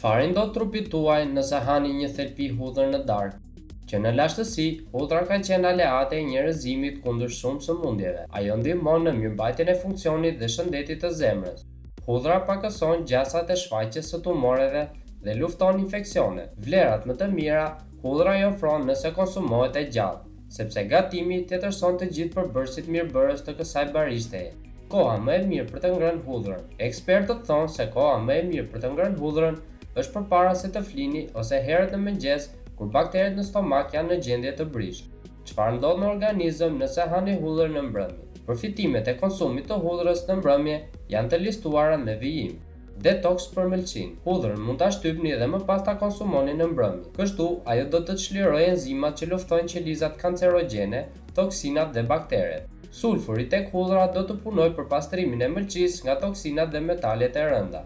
Çfarë ndodh trupit tuaj nëse hani një thelpi hudhër në darkë? Që në lashtësi, hudhra ka qenë aleate e njerëzimit kundër shumë sëmundjeve. Ajo ndihmon në mirëmbajtjen e funksionit dhe shëndetit të zemrës. Hudhra pakëson gjasat e shfaqjes së tumoreve dhe lufton infeksionet. Vlerat më të mira hudhra i ofron nëse konsumohet e gjatë, sepse gatimi tetërson të gjithë përbërësit mirëbërës të kësaj barishtaje. Koha më e mirë për të ngrënë hudhrën. Ekspertët thonë se koha më e mirë për të ngrënë hudhrën është përpara se të flini ose herët në mëngjes kur bakteret në stomak janë në gjendje të brishtë. Çfarë ndodh në organizëm nëse hani hudhër në mbrëmje? Përfitimet e konsumit të hudhrës në mbrëmje janë të listuara me vijim. Detox për mëlçin. Hudhrën mund ta shtypni dhe më pas ta konsumoni në mbrëmje. Kështu, ajo do të çlirojë enzimat që luftojnë qelizat kancerogjene, toksinat dhe bakteret. Sulfuri tek hudhra do të punojë për pastrimin e mëlçisë nga toksinat dhe metalet e rënda.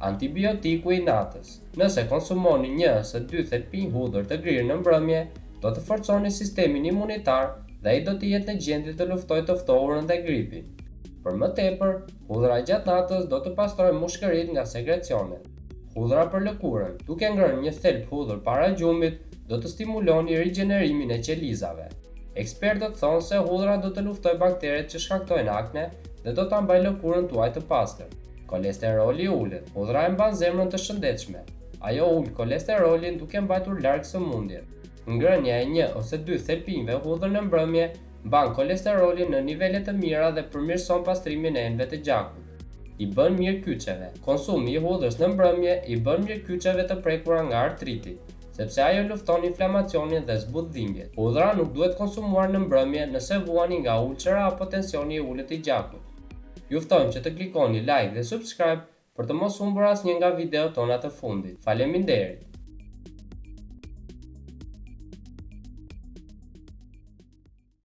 Antibiotiku i natës. Nëse konsumoni 1 ose 2 thelpi hudhër të grirë në mbrëmje, do të forconi sistemin imunitar dhe ai do të jetë në gjendje të luftojë të ftohurën dhe gripin. Për më tepër, hudhra gjatë natës do të pastrojë mushkëritë nga sekrecionet. Hudhra për lëkurën. Duke ngrënë një thelp hudhër para gjumit, do të stimuloni rigjenerimin e qelizave. Ekspertët thonë se hudhra do të luftojë bakteret që shkaktojnë akne dhe do ta mbajë lëkurën tuaj të pastër. Kolesteroli ullet. Hudhra e mban zemrën të shëndetshme. Ajo ul kolesterolin duke mbajtur larg sëmundjet. Ngrënia e 1 ose 2 thelpinjve hudhër në mbrëmje mban kolesterolin në nivele të mira dhe përmirëson pastrimin e enëve të gjakut. I bën mirë kyçeve. Konsumi i hudhës në mbrëmje i bën mirë kyçeve të prekura nga artriti, sepse ajo lufton inflamacionin dhe zbut dhimbjet. Hudhra nuk duhet konsumuar në mbrëmje nëse vuani nga ulcera apo tensioni i ulët i gjakut. Ju ftojmë që të klikoni like dhe subscribe për të mos humbur asnjë nga videot tona të fundit. Faleminderit!